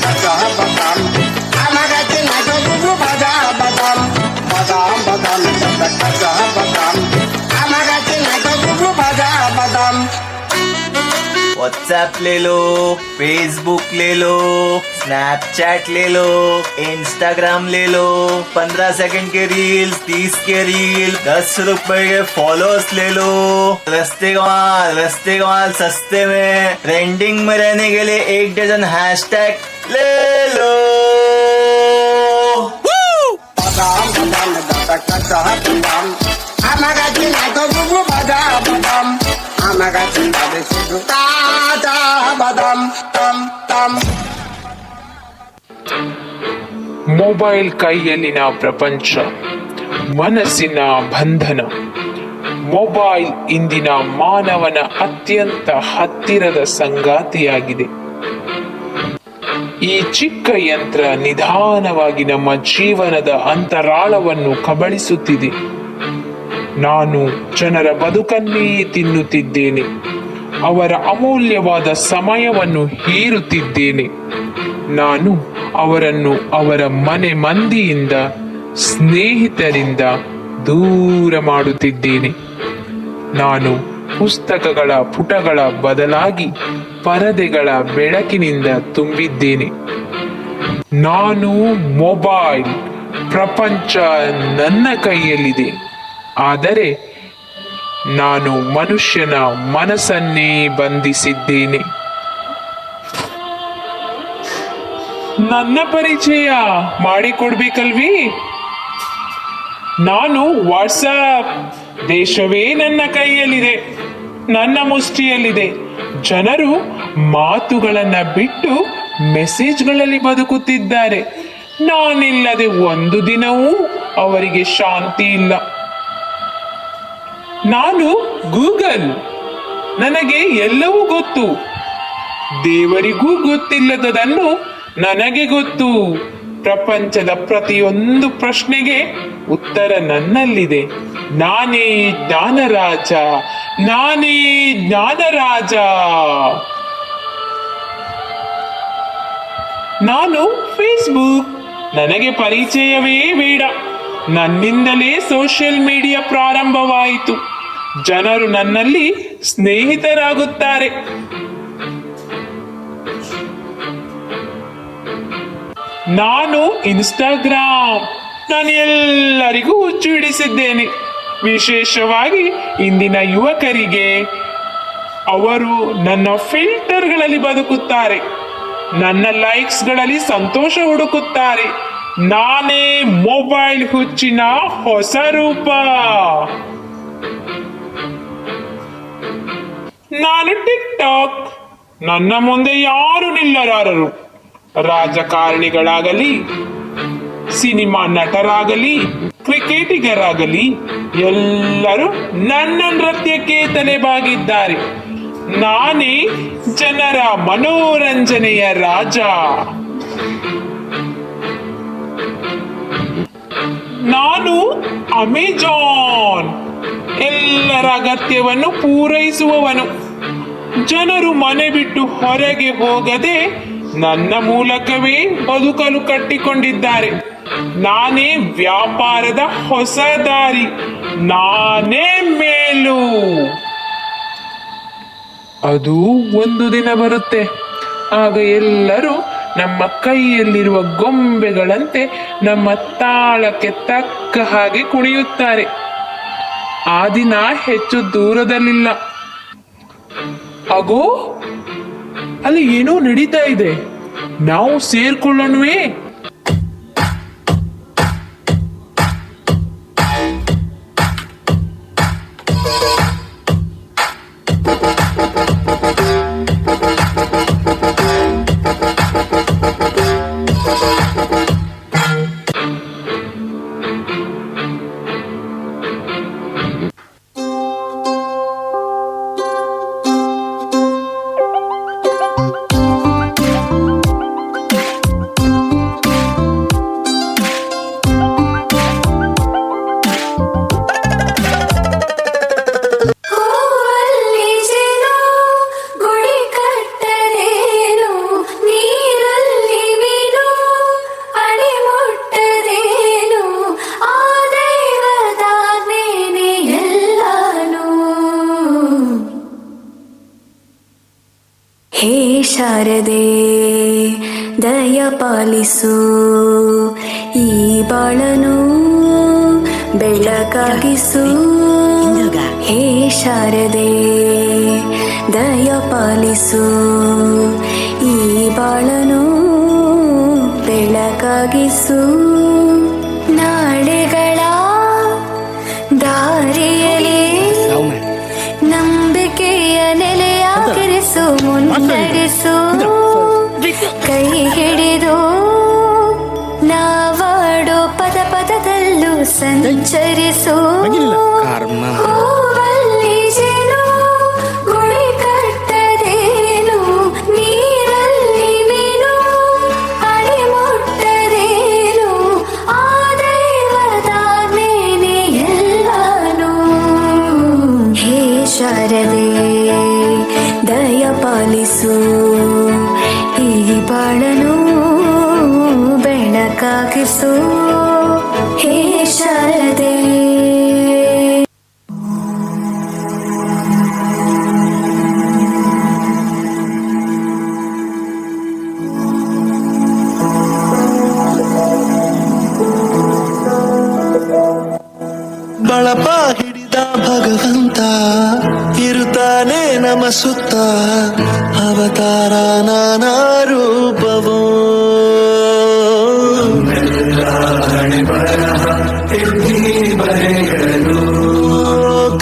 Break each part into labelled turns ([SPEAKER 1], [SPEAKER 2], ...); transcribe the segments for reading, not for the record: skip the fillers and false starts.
[SPEAKER 1] kaca badam. Amagachi nacho bubu bada badam. Badam badam kata kaca badam. Amagachi nacho bubu bada badam.
[SPEAKER 2] WhatsApp ले लो, Facebook ले लो, Snapchat ले लो, Instagram ले लो, 15 second के reel, 30 के reel, 10 रुपए के फॉलोअर्स ले लो। रस्ते कमाल सस्ते में ट्रेंडिंग में रहने के लिए 1 डजन हैशटैग ले लो।
[SPEAKER 1] Badam badam kata kaca badam. Amagachi nacho bubu bada badam. Amagachi nacho kaca badam tam tam.
[SPEAKER 3] Mobile ಕೈಯಲ್ಲಿನ ಪ್ರಪಂಚ, ಮನಸ್ಸಿನ ಬಂಧನ. ಮೊಬೈಲ್ ಇಂದಿನ ಮಾನವನ ಅತ್ಯಂತ ಹತ್ತಿರದ ಸಂಗಾತಿಯಾಗಿದೆ. ಈ ಚಿಕ್ಕ ಯಂತ್ರ ನಿಧಾನವಾಗಿ ನಮ್ಮ ಜೀವನದ ಅಂತರಾಳವನ್ನು ಕಬಳಿಸುತ್ತಿದೆ. ನಾನು ಜನರ ಬದುಕನ್ನೇ ತಿನ್ನುತ್ತಿದ್ದೇನೆ, ಅವರ ಅಮೂಲ್ಯವಾದ ಸಮಯವನ್ನು ಹೀರುತ್ತಿದ್ದೇನೆ. ನಾನು ಅವರನ್ನು ಅವರ ಮನೆ ಮಂದಿಯಿಂದ, ಸ್ನೇಹಿತರಿಂದ ದೂರ ಮಾಡುತ್ತಿದ್ದೇನೆ. ನಾನು ಪುಸ್ತಕಗಳ ಪುಟಗಳ ಬದಲಾಗಿ ಪರದೆಗಳ ಬೆಳಕಿನಿಂದ ತುಂಬಿದ್ದೇನೆ. ನಾನು ಮೊಬೈಲ್, ಪ್ರಪಂಚ ನನ್ನ ಕೈಯಲ್ಲಿದೆ, ಆದರೆ ನಾನು ಮನುಷ್ಯನ ಮನಸ್ಸನ್ನೇ ಬಂಧಿಸಿದ್ದೇನೆ. ನನ್ನ ಪರಿಚಯ ಮಾಡಿಕೊಡ್ಬೇಕಲ್ವಿ? ನಾನು ವಾಟ್ಸಪ್. ದೇಶವೇ ನನ್ನ ಕೈಯಲ್ಲಿದೆ, ನನ್ನ ಮುಷ್ಟಿಯಲ್ಲಿದೆ. ಜನರು ಮಾತುಗಳನ್ನ ಬಿಟ್ಟು ಮೆಸೇಜ್ಗಳಲ್ಲಿ ಬದುಕುತ್ತಿದ್ದಾರೆ. ನಾನಿಲ್ಲದೆ ಒಂದು ದಿನವೂ ಅವರಿಗೆ ಶಾಂತಿ ಇಲ್ಲ. ನಾನು ಗೂಗಲ್. ನನಗೆ ಎಲ್ಲವೂ ಗೊತ್ತು. ದೇವರಿಗೂ ಗೊತ್ತಿಲ್ಲದದನ್ನು ನನಗೆ ಗೊತ್ತು. ಪ್ರಪಂಚದ ಪ್ರತಿಯೊಂದು ಪ್ರಶ್ನೆಗೆ ಉತ್ತರ ನನ್ನಲ್ಲಿದೆ. ನಾನೇ ಜ್ಞಾನರಾಜ, ನಾನೇ ಜ್ಞಾನರಾಜ. ನಾನು ಫೇಸ್ಬುಕ್. ನನಗೆ ಪರಿಚಯವೇ ಬೇಡ. ನನ್ನಿಂದಲೇ ಸೋಷಿಯಲ್ ಮೀಡಿಯಾ ಪ್ರಾರಂಭವಾಯಿತು. ಜನರು ನನ್ನಲ್ಲಿ ಸ್ನೇಹಿತರಾಗುತ್ತಾರೆ. ನಾನು ಇನ್ಸ್ಟಾಗ್ರಾಮ್. ನಾನು ಎಲ್ಲರಿಗೂ ಹುಚ್ಚು ಹಿಡಿಸಿದ್ದೇನೆ, ವಿಶೇಷವಾಗಿ ಇಂದಿನ ಯುವಕರಿಗೆ. ಅವರು ನನ್ನ ಫಿಲ್ಟರ್ಗಳಲ್ಲಿ ಬದುಕುತ್ತಾರೆ, ನನ್ನ ಲೈಕ್ಸ್ಗಳಲ್ಲಿ ಸಂತೋಷ ಹುಡುಕುತ್ತಾರೆ. ನಾನೇ ಮೊಬೈಲ್ ಹುಚ್ಚಿನ ಹೊಸ ರೂಪ. ನಾನು ಟಿಕ್ ಟಾಕ್. ನನ್ನ ಮುಂದೆ ಯಾರು ನಿಲ್ಲಲಾರರು. ರಾಜಕಾರಣಿಗಳಾಗಲಿ, ಸಿನಿಮಾ ನಟರಾಗಲಿ, ಕ್ರಿಕೆಟಿಗರಾಗಲಿ, ಎಲ್ಲರೂ ನನ್ನ ನೃತ್ಯಕ್ಕೆ ತಲೆಬಾಗಿದ್ದಾರೆ. ನಾನೇ ಜನರ ಮನೋರಂಜನೆಯ ರಾಜ. ನಾನು ಅಮೆಜಾನ್. ಎಲ್ಲರ ಅಗತ್ಯವನ್ನು ಪೂರೈಸುವವನು. ಜನರು ಮನೆ ಬಿಟ್ಟು ಹೊರಗೆ ಹೋಗದೆ ನನ್ನ ಮೂಲಕವೇ ಬದುಕಲು ಕಟ್ಟಿಕೊಂಡಿದ್ದಾರೆ. ನಾನೇ ವ್ಯಾಪಾರದ ಹೊಸ ದಾರಿ. ನಾನೇ ಮೇಲು. ಅದು ಒಂದು ದಿನ ಬರುತ್ತೆ, ಆಗ ಎಲ್ಲರೂ ನಮ್ಮ ಕೈಯಲ್ಲಿರುವ ಗೊಂಬೆಗಳಂತೆ ನಮ್ಮ ತಾಳಕ್ಕೆ ತಕ್ಕ ಹಾಗೆ ಕುಣಿಯುತ್ತಾರೆ. ಆ ದಿನ ಹೆಚ್ಚು ದೂರದಲ್ಲಿಲ್ಲ. ಆಗೋ, ಅಲ್ಲಿ ಏನೋ ನಡೀತಾ ಇದೆ. ನಾವು ಸೇರ್ಕೊಳ್ಳೋಣವೇ?
[SPEAKER 4] ಶಾರದೆ ದಯ ಪಾಲಿಸು ಈ ಬಾಳನು ಬೆಳಕಾಗಿಸು ಹೇ ಶಾರದೆ ದಯ ಪಾಲಿಸು ಈ ಬಾಳನು ಬೆಳಕಾಗಿಸು ನಾಳೆಗಳ ದಾರಿಯಲ್ಲಿ ನಂಬಿಕೆಯ ನೆಲೆಯಾಗಿರಿಸು ಮುನ್ನಡೆಸು ಕೈ ಹಿಡಿದು ನಾವಾಡೋ ಪದ ಪದದಲ್ಲೂ ಸಂಚರಿಸು ಹೂವಲ್ಲಿ ಜೇನು ಗುಳಿ ಕಟ್ಟದೇನು ನೀರಲ್ಲಿ ಮೀನು ಅಡಿ ಮುಟ್ಟದೇನು ಆ ದೈವದಾಜ್ಞೆನೇ ಎಲ್ಲಾನು ಹೇ ಶಾರದೆ ದಯ ಪಾಲಿಸು ಈ ಬಾಳನು ಬೆಳಕಾಗಿಸು ಹೇ ಶಾರದೆ.
[SPEAKER 5] ಬಳಪ ಹಿಡಿದ ಭಗವಂತ ಇರುತ್ತಾನೆ ನಮ ಸುತ್ತ ಅವತಾರ ನಾನಾ ರೂಪವೋ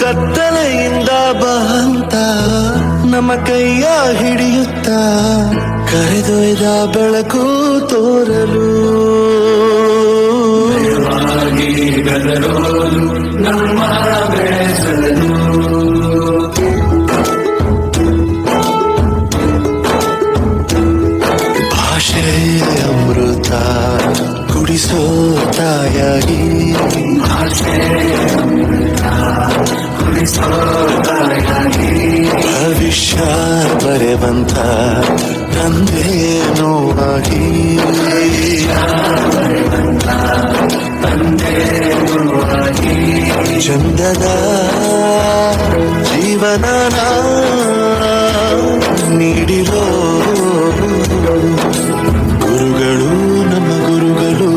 [SPEAKER 5] ಕತ್ತಲೆಯಿಂದ ಬಹಂತ ನಮ್ಮ ಕೈಯ ಹಿಡಿಯುತ್ತ ಕರೆದೊಯ್ದ ಬೆಳಕು ತೋರಲು ನಮ್ಮ ಬೆಳೆಸಲು ಭಾಷೆ ಅಮೃತ ಕುಡಿಸೋ ತಾಯಾಗಿ ಭವಿಷ್ಯ ಬರೆವಂತ ತಂದೇನೋ ಆಗಿ ಚಂದದ ಜೀವನ ನೀಡಿರೋ ಗುರುಗಳು ನಮ್ಮ ಗುರುಗಳು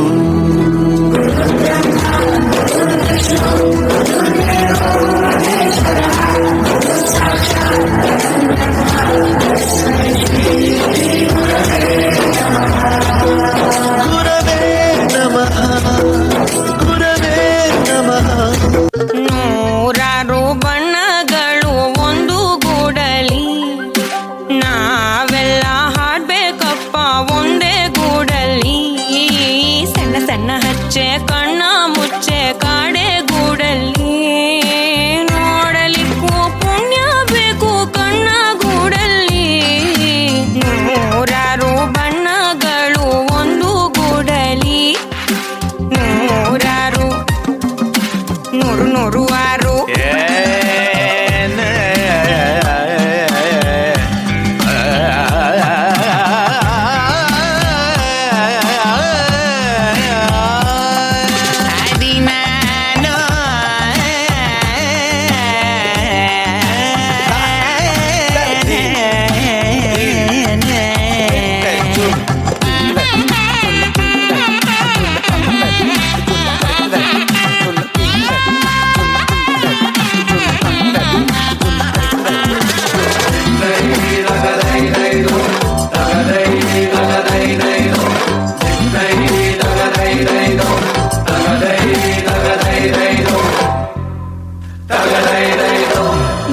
[SPEAKER 5] ಗುರವೇ ನಮಃ ಗುರವೇ ನಮಃ.
[SPEAKER 6] ನೂರಾರು ಬಣ್ಣಗಳು ಒಂದು ಗೂಡಲಿ ನಾವೆಲ್ಲ ಹಾಡ್ಬೇಕಪ್ಪ ಒಂದೇ ಗೂಡಲಿ ಸಣ್ಣ ಸಣ್ಣ ಹಚ್ಚೆ ಕಣ್ಣ ಮುಚ್ಚೆ ಕಾಡೆ ಗೂಡಲ್ಲಿ ನೋಡಲಿಕ್ಕೂ ಪುಣ್ಯ ಬೇಕು ಕಣ್ಣ ಗೂಡಲ್ಲಿ ನೂರಾರು ಬಣ್ಣಗಳು ಒಂದು ಗೂಡಲಿ ನೂರಾರು ನೂರು ನೂರು ಆರು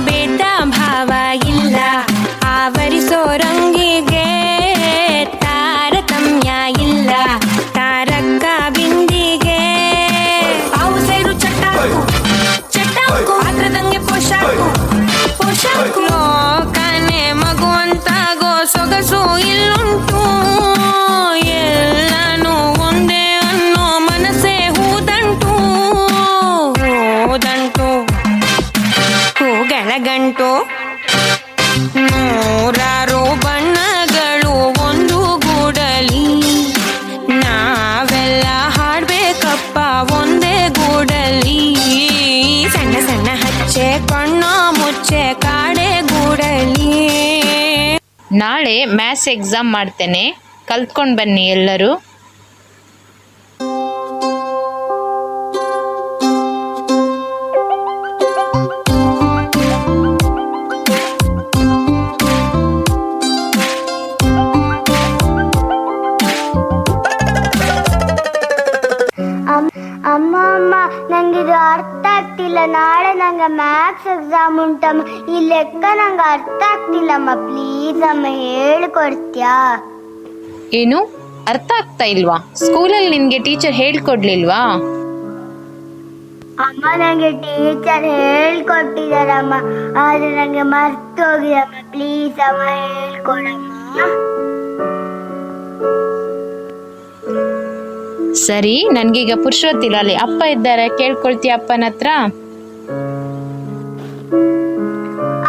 [SPEAKER 6] ಭೇದ ಭಾವ ಇಲ್ಲ ಆವರಿಸೋ ರಂಗಿಗೆ ತಾರತಮ್ಯ ಇಲ್ಲ ತಾರಕ ಬಿಂದಿಗೆ ಅವು ಸೇರು ಚಟ್ಟಾಕು ಚಟ್ಟಾಕು ಪಾತ್ರದಂಗೆ ಪೋಷಾಕು ಪೋಷಾಕು ಲೋಕನೆ ಮಗುವಂತಾಗೋ ಸೊಗಸು ಇಲ್ಲುಂಟು ಎಲ್ಲಾನು ಒಂದೇ ಅನ್ನೋ ಮನಸ್ಸೇ ಹೂದಂಟು ಹೂದಂಟು ಹೂಗಳಗಂಟು ನೂರಾರು ಬಣ್ಣಗಳು ಒಂದು ಗೂಡಲಿ ನಾವೆಲ್ಲ ಹಾಡ್ಬೇಕಪ್ಪ ಒಂದೇ ಗೂಡಲಿ ಸಣ್ಣ ಸಣ್ಣ ಹಚ್ಚೆ ಕಣ್ಣ ಮುಚ್ಚೆ ಕಾಡೆ ಗೂಡಲಿ
[SPEAKER 7] ನಾಳೆ ಮ್ಯಾಥ್ಸ್ ಎಕ್ಸಾಮ್ ಮಾಡ್ತೇನೆ, ಕಲ್ತ್ಕೊಂಡು ಬನ್ನಿ ಎಲ್ಲರೂ.
[SPEAKER 8] ಅಮ್ಮ ಅಮ್ಮ ನಂಗಿದು ಅರ್ಥ ಆಗ್ತಿಲ್ಲ. ನಾಳೆ ನಂಗೆ ಮ್ಯಾಥ್ಸ್ ಎಕ್ಸಾಮ್ ಉಂಟಮ್ಮ. ಈ ಲೆಕ್ಕ ನಂಗೆ ಅರ್ಥ ಆಗ್ತಿಲ್ಲಮ್ಮ. ಪ್ಲೀಸ್ ಅಮ್ಮ ಹೇಳ್ಕೊಡ್ತೀಯಾ?
[SPEAKER 7] ಏನು ಅರ್ಥ ಆಗ್ತಾ ಇಲ್ವಾ? ಸ್ಕೂಲಲ್ಲಿ ನಿನ್ಗೆ ಟೀಚರ್ ಹೇಳ್ಕೊಡ್ಲಿಲ್ವಾ?
[SPEAKER 8] ಅಮ್ಮ ನಂಗೆ ಟೀಚರ್ ಹೇಳ್ಕೊಟ್ಟಿದಾರಮ್ಮ, ಆದ್ರೆ ನಂಗೆ ಮರ್ತು ಹೋಗಿದಮ್ಮ. ಪ್ಲೀಸ್ ಅಮ್ಮ ಹೇಳ್ಕೊಡಮ್ಮ.
[SPEAKER 7] ಸರಿ, ನನ್ಗೀಗ ಪುರುಷೋತ್ತಿಲ್ಲ, ಅಲ್ಲಿ ಅಪ್ಪ ಇದ್ದಾರೆ, ಕೇಳ್ಕೊಳ್ತೀಯ ಅಪ್ಪನ ಹತ್ರ?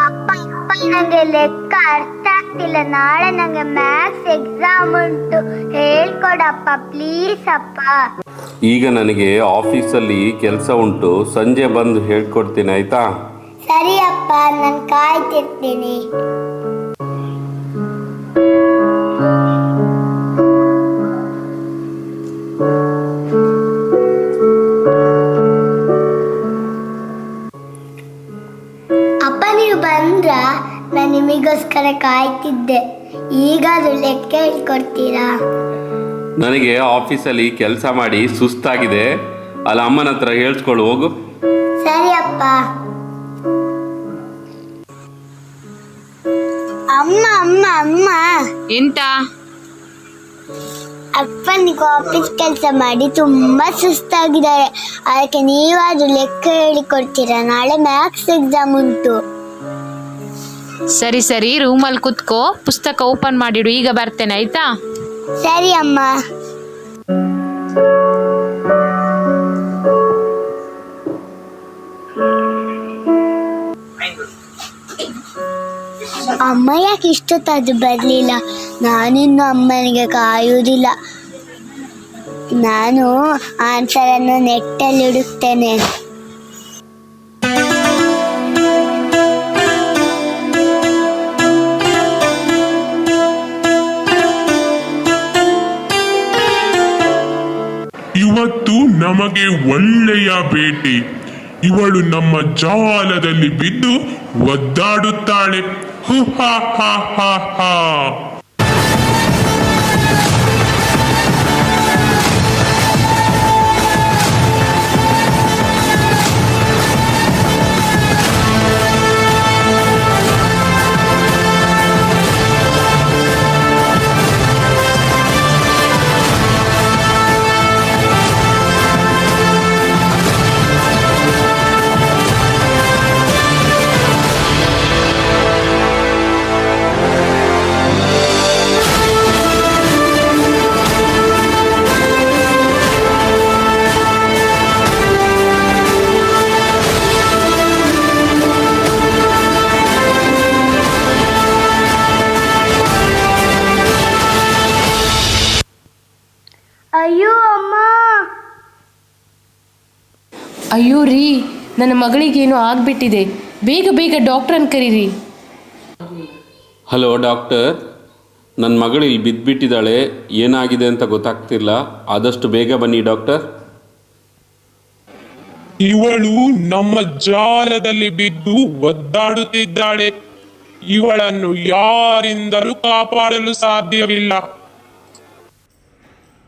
[SPEAKER 8] ಅಪ್ಪ ನಂಗೆ ಲೆಕ್ಕ ಅರ್ಥ ಆಗ್ತಿಲ್ಲ. ನಾಳೆ ನಂಗೆ ಮ್ಯಾಥ್ಸ್ ಎಕ್ಸಾಮ್ ಉಂಟು, ಹೇಳ್ಕೊಡಪ್ಪ ಪ್ಲೀಸ್ ಅಪ್ಪ.
[SPEAKER 9] ಈಗ ನನಗೆ ಆಫೀಸಲ್ಲಿ ಕೆಲಸ ಉಂಟು, ಸಂಜೆ ಬಂದು ಹೇಳ್ಕೊಡ್ತೀನಿ ಆಯ್ತಾ?
[SPEAKER 8] ಸರಿ ಅಪ್ಪ, ನಾನು ಕಾಯ್ತಿರ್ತೀನಿ. ಅಪ್ಪ ನೀವು ಬಂದ್ರ? ನಾನು ನಿಮಗೋಸ್ಕರ ಕಾಯ್ತಿದ್ದೆ. ಈಗಾದ್ರೂ ಲೆಕ್ಕ ಹೇಳ್ಕೊಡ್ತೀರಾ?
[SPEAKER 9] ನನಗೆ ಆಫೀಸಲ್ಲಿ ಕೆಲಸ ಮಾಡಿ ಸುಸ್ತಾಗಿದೆ, ಅಲ್ಲ ಅಮ್ಮನ ಹತ್ರ ಹೇಳ್ಸ್ಕೊಳ್ಳು ಹೋಗು.
[SPEAKER 8] ಸರಿ ಅಪ್ಪ. ಅಮ್ಮ ಅಮ್ಮ ಅಮ್ಮ,
[SPEAKER 7] ಎಂತ?
[SPEAKER 8] ಅಪ್ಪನಿಗೆ ಆಫೀಸ್ ಕೆಲಸ ಮಾಡಿ ತುಂಬಾ ಸುಸ್ತಾಗಿದ್ದಾರೆ, ಅದಕ್ಕೆ ನೀವಾದ್ರೂ ಲೆಕ್ಕ ಹೇಳಿಕೊಡ್ತೀರಾ? ನಾಳೆ ಮ್ಯಾಥ್ಸ್ ಎಕ್ಸಾಮ್ ಉಂಟು.
[SPEAKER 7] ಸರಿ ಸರಿ, ರೂಮಲ್ಲಿ ಕುತ್ಕೋ, ಪುಸ್ತಕ ಓಪನ್ ಮಾಡಿಡು, ಈಗ ಬರ್ತೇನೆ ಆಯ್ತಾ?
[SPEAKER 8] ಸರಿ ಅಮ್ಮ. ಅಮ್ಮ ಯಾಕೆ ಇಷ್ಟೊತ್ತಾದ್ರೂ ಬರ್ಲಿಲ್ಲ? ನಾನಿನ್ನು ಅಮ್ಮನಿಗೆ ಕಾಯುವುದಿಲ್ಲ. ನಾನು ಆನ್ಸರ್ ಅನ್ನು ನೆಟ್ಟಲ್ಲಿ ಹುಡುಕ್ತೇನೆ.
[SPEAKER 3] ಇವತ್ತು ನಮಗೆ ಒಳ್ಳೆಯ ಬೇಟೆ. ಇವಳು ನಮ್ಮ ಜಾಲದಲ್ಲಿ ಬಿದ್ದು ಒದ್ದಾಡುತ್ತಾಳೆ. ಹು ಹಾ ಹಾ ಹಾ ಹಾ.
[SPEAKER 8] ಅಯ್ಯೋ ಅಮ್ಮ.
[SPEAKER 10] ಅಯ್ಯೋ ರೀ, ನನ್ನ ಮಗಳಿಗೇನೋ ಆಗ್ಬಿಟ್ಟಿದೆ, ಬೇಗ ಬೇಗ ಡಾಕ್ಟ್ರನ್ನ ಕರೀರಿ.
[SPEAKER 9] ಹಲೋ ಡಾಕ್ಟರ್, ನನ್ನ ಮಗಳು ಇಲ್ಲಿ ಬಿದ್ದುಬಿಟ್ಟಿದ್ದಾಳೆ, ಏನಾಗಿದೆ ಅಂತ ಗೊತ್ತಾಗ್ತಿಲ್ಲ, ಆದಷ್ಟು ಬೇಗ ಬನ್ನಿ ಡಾಕ್ಟರ್.
[SPEAKER 3] ಇವಳು ನಮ್ಮ ಜಾಲದಲ್ಲಿ ಬಿದ್ದು ಒದ್ದಾಡುತ್ತಿದ್ದಾಳೆ. ಇವಳನ್ನು ಯಾರಿಂದಲೂ ಕಾಪಾಡಲು ಸಾಧ್ಯವಿಲ್ಲ.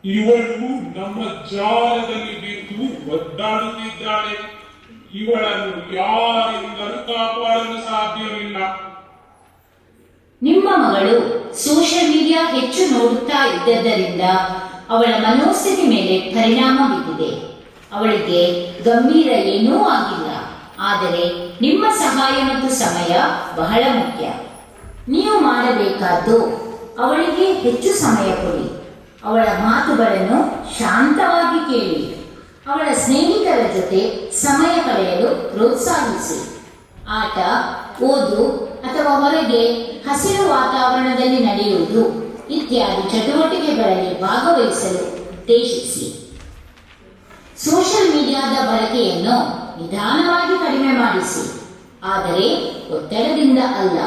[SPEAKER 3] ಇವಳು ನಮ್ಮ ಜಾಲದಲ್ಲಿ ಬಿದ್ದು ಒದ್ದಾಡುತ್ತಿದ್ದಾಳೆ. ಇವಳನ್ನು ಯಾರಿಂದಲೂ ಕಾಪಾಡಲು ಸಾಧ್ಯವಿಲ್ಲ.
[SPEAKER 11] ನಿಮ್ಮ ಮಗಳು ಸೋಷಿಯಲ್ ಮೀಡಿಯಾ ಹೆಚ್ಚು ನೋಡುತ್ತಾ ಇದ್ದದ್ದರಿಂದ ಅವಳ ಮನೋಸ್ಥಿತಿ ಮೇಲೆ ಪರಿಣಾಮ ಬಿದ್ದಿದೆ. ಅವಳಿಗೆ ಗಂಭೀರ ಏನೂ ಆಗಿಲ್ಲ, ಆದರೆ ನಿಮ್ಮ ಸಹಾಯ ಮತ್ತು ಸಮಯ ಬಹಳ ಮುಖ್ಯ. ನೀವು ಮಾಡಬೇಕಾದ್ದು ಅವಳಿಗೆ ಹೆಚ್ಚು ಸಮಯ ಕೊಡಿ. ಅವಳ ಮಾತುಗಳನ್ನು ಶಾಂತವಾಗಿ ಕೇಳಿ. ಅವಳ ಸ್ನೇಹಿತರ ಜೊತೆ ಸಮಯ ಕಳೆಯಲು ಪ್ರೋತ್ಸಾಹಿಸಿ. ಆಟ, ಓದು ಅಥವಾ ಹೊರಗೆ ಹಸಿರು ವಾತಾವರಣದಲ್ಲಿ ನಡೆಯುವುದು ಇತ್ಯಾದಿ ಚಟುವಟಿಕೆಗಳಲ್ಲಿ ಭಾಗವಹಿಸಲು ಉದ್ದೇಶಿಸಿ. ಸೋಷಿಯಲ್ ಮೀಡಿಯಾದ ಬಳಕೆಯನ್ನು ನಿಧಾನವಾಗಿ ಕಡಿಮೆ ಮಾಡಿಸಿ, ಆದರೆ ಒತ್ತಡದಿಂದ ಅಲ್ಲ.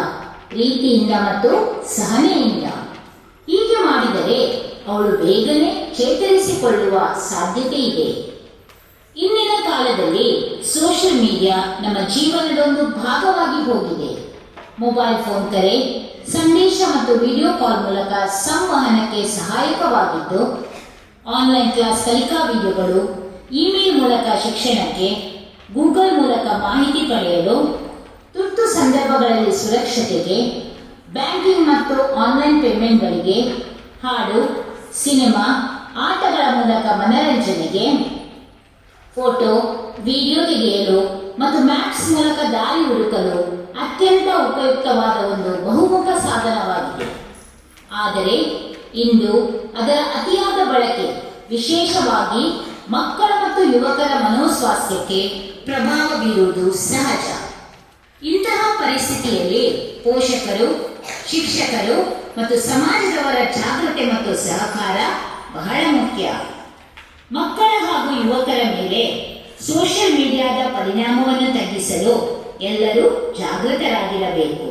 [SPEAKER 11] ಪ್ರೀತಿಯಿಂದ ಮತ್ತು ಸಹನೆಯಿಂದ. ಹೀಗೆ ಮಾಡಿದರೆ ಅವಳು ಬೇಗನೆ ಚೇತರಿಸಿಕೊಳ್ಳುವ ಸಾಧ್ಯತೆ ಇದೆ. ಇಂದಿನ ಕಾಲದಲ್ಲಿ ಸೋಷಿಯಲ್ ಮೀಡಿಯಾ ನಮ್ಮ ಜೀವನದ ಒಂದು ಭಾಗವಾಗಿ ಹೋಗಿದೆ. ಮೊಬೈಲ್ ಫೋನ್ ಕರೆ, ಸಂದೇಶ ಮತ್ತು ವಿಡಿಯೋ ಕಾಲ್ ಮೂಲಕ ಸಂವಹನಕ್ಕೆ ಸಹಾಯಕವಾಗಿದ್ದು, ಆನ್ಲೈನ್ ಕ್ಲಾಸ್ ಕಲಿಕಾ ವಿಡಿಯೋಗಳು, ಇಮೇಲ್ ಮೂಲಕ ಶಿಕ್ಷಣಕ್ಕೆ, ಗೂಗಲ್ ಮೂಲಕ ಮಾಹಿತಿ ಪಡೆಯಲು, ತುರ್ತು ಸಂದರ್ಭಗಳಲ್ಲಿ ಸುರಕ್ಷತೆಗೆ, ಬ್ಯಾಂಕಿಂಗ್ ಮತ್ತು ಆನ್ಲೈನ್ ಪೇಮೆಂಟ್ಗಳಿಗೆ, ಹಾಡು, ಸಿನಿಮಾ, ಆಟಗಳ ಮೂಲಕ ಮನರಂಜನೆಗೆ, ಫೋಟೋ, ವಿಡಿಯೋ ತೆಗೆಯಲು ಮತ್ತು ಮ್ಯಾಪ್ಸ್ ಮೂಲಕ ದಾರಿ ಹುಡುಕಲು ಅತ್ಯಂತ ಉಪಯುಕ್ತವಾದ ಒಂದು ಬಹುಮುಖ ಸಾಧನವಾಗಿದೆ. ಆದರೆ ಇಂದು ಅದರ ಅತಿಯಾದ ಬಳಕೆ ವಿಶೇಷವಾಗಿ ಮಕ್ಕಳ ಮತ್ತು ಯುವಕರ ಮನೋಸ್ವಾಸ್ಥ್ಯಕ್ಕೆ ಪ್ರಭಾವ ಬೀರುವುದು ಸಹಜ. ಇಂತಹ ಪರಿಸ್ಥಿತಿಯಲ್ಲಿ ಪೋಷಕರು, ಶಿಕ್ಷಕರು ಮತ್ತು ಸಮಾಜದವರ ಜಾಗೃತಿ ಮತ್ತು ಸಹಕಾರ ಬಹಳ ಮುಖ್ಯ. ಮಕ್ಕಳ ಹಾಗೂ ಯುವಕರ ಮೇಲೆ ಸೋಷಿಯಲ್ ಮೀಡಿಯಾದ ಪರಿಣಾಮವನ್ನು ತಗ್ಗಿಸಲು ಎಲ್ಲರೂ ಜಾಗೃತರಾಗಿರಬೇಕು.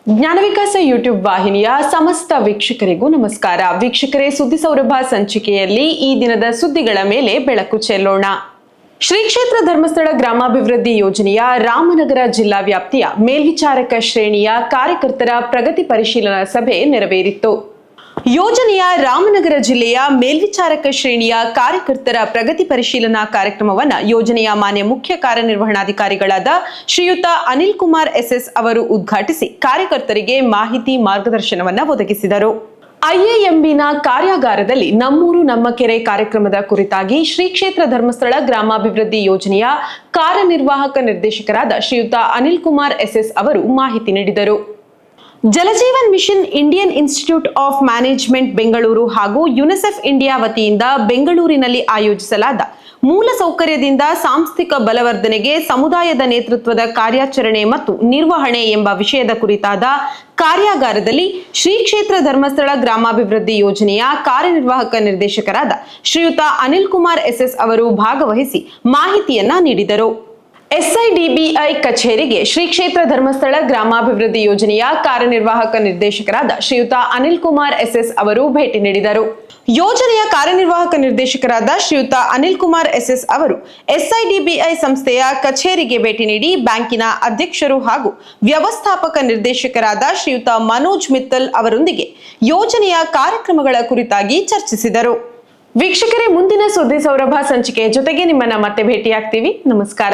[SPEAKER 12] ಜ್ಞಾನ ವಿಕಾಸ ಯೂಟ್ಯೂಬ್ ವಾಹಿನಿಯ ಸಮಸ್ತ ವೀಕ್ಷಕರಿಗೂ ನಮಸ್ಕಾರ. ವೀಕ್ಷಕರೇ, ಸುದ್ದಿ ಸೌರಭ ಸಂಚಿಕೆಯಲ್ಲಿ ಈ ದಿನದ ಸುದ್ದಿಗಳ ಮೇಲೆ ಬೆಳಕು ಚೆಲ್ಲೋಣ. ಶ್ರೀ ಕ್ಷೇತ್ರ ಧರ್ಮಸ್ಥಳ ಗ್ರಾಮಾಭಿವೃದ್ಧಿ ಯೋಜನೆಯ ರಾಮನಗರ ಜಿಲ್ಲಾ ವ್ಯಾಪ್ತಿಯ ಮೇಲ್ವಿಚಾರಕ ಶ್ರೇಣಿಯ ಕಾರ್ಯಕರ್ತರ ಪ್ರಗತಿ ಪರಿಶೀಲನಾ ಸಭೆ ನೆರವೇರಿತು. ಯೋಜನೆಯ ರಾಮನಗರ ಜಿಲ್ಲೆಯ ಮೇಲ್ವಿಚಾರಕ ಶ್ರೇಣಿಯ ಕಾರ್ಯಕರ್ತರ ಪ್ರಗತಿ ಪರಿಶೀಲನಾ ಕಾರ್ಯಕ್ರಮವನ್ನು ಯೋಜನೆಯ ಮಾನ್ಯ ಮುಖ್ಯ ಕಾರ್ಯನಿರ್ವಹಣಾಧಿಕಾರಿಗಳಾದ ಶ್ರೀಯುತ ಅನಿಲ್ ಕುಮಾರ್ SS ಅವರು ಉದ್ಘಾಟಿಸಿ ಕಾರ್ಯಕರ್ತರಿಗೆ ಮಾಹಿತಿ ಮಾರ್ಗದರ್ಶನವನ್ನು ಒದಗಿಸಿದರು. IAMBನ ಕಾರ್ಯಾಗಾರದಲ್ಲಿ ನಮ್ಮೂರು ನಮ್ಮ ಕೆರೆ ಕಾರ್ಯಕ್ರಮದ ಕುರಿತಾಗಿ ಶ್ರೀ ಕ್ಷೇತ್ರ ಧರ್ಮಸ್ಥಳ ಗ್ರಾಮಾಭಿವೃದ್ಧಿ ಯೋಜನೆಯ ಕಾರ್ಯನಿರ್ವಾಹಕ ನಿರ್ದೇಶಕರಾದ ಶ್ರೀಯುತ ಅನಿಲ್ ಕುಮಾರ್ SS ಅವರು ಮಾಹಿತಿ ನೀಡಿದರು. Jal Jeevan mission, Indian Institute of Management Bengaluru ಹಾಗೂ ಯುನಿಸೆಫ್ ಇಂಡಿಯಾ ವತಿಯಿಂದ ಬೆಂಗಳೂರಿನಲ್ಲಿ ಆಯೋಜಿಸಲಾದ ಮೂಲ ಸೌಕರ್ಯದಿಂದ ಸಾಂಸ್ಥಿಕ ಬಲವರ್ಧನೆಗೆ ಸಮುದಾಯದ ನೇತೃತ್ವದ ಕಾರ್ಯಾಚರಣೆ ಮತ್ತು ನಿರ್ವಹಣೆ ಎಂಬ ವಿಷಯದ ಕುರಿತಾದ ಕಾರ್ಯಾಗಾರದಲ್ಲಿ ಶ್ರೀ ಕ್ಷೇತ್ರ ಧರ್ಮಸ್ಥಳ ಗ್ರಾಮಾಭಿವೃದ್ಧಿ ಯೋಜನೆಯ ಕಾರ್ಯನಿರ್ವಾಹಕ ನಿರ್ದೇಶಕರಾದ ಶ್ರೀಯುತ ಅನಿಲ್ ಕುಮಾರ್ SS ಅವರು ಭಾಗವಹಿಸಿ ಮಾಹಿತಿಯನ್ನ ನೀಡಿದರು. SIDBI ಕಚೇರಿಗೆ ಶ್ರೀ ಕ್ಷೇತ್ರ ಧರ್ಮಸ್ಥಳ ಗ್ರಾಮಾಭಿವೃದ್ಧಿ ಯೋಜನೆಯ ಕಾರ್ಯನಿರ್ವಾಹಕ ನಿರ್ದೇಶಕರಾದ ಶ್ರೀಯುತ ಅನಿಲ್ ಕುಮಾರ್ SS ಅವರು ಭೇಟಿ ನೀಡಿದರು. ಯೋಜನೆಯ ಕಾರ್ಯನಿರ್ವಾಹಕ ನಿರ್ದೇಶಕರಾದ ಶ್ರೀಯುತ ಅನಿಲ್ ಕುಮಾರ್ SS ಅವರು SIDBI ಸಂಸ್ಥೆಯ ಕಚೇರಿಗೆ ಭೇಟಿ ನೀಡಿ ಬ್ಯಾಂಕಿನ ಅಧ್ಯಕ್ಷರು ಹಾಗೂ ವ್ಯವಸ್ಥಾಪಕ ನಿರ್ದೇಶಕರಾದ ಶ್ರೀಯುತ ಮನೋಜ್ ಮಿತ್ತಲ್ ಅವರೊಂದಿಗೆ ಯೋಜನೆಯ ಕಾರ್ಯಕ್ರಮಗಳ ಕುರಿತಾಗಿ ಚರ್ಚಿಸಿದರು. ವೀಕ್ಷಕರೇ, ಮುಂದಿನ ಸುದ್ದಿ ಸೌರಭ ಸಂಚಿಕೆಯ ಜೊತೆಗೆ ನಿಮ್ಮನ್ನ ಮತ್ತೆ ಭೇಟಿಯಾಗ್ತೀವಿ. ನಮಸ್ಕಾರ.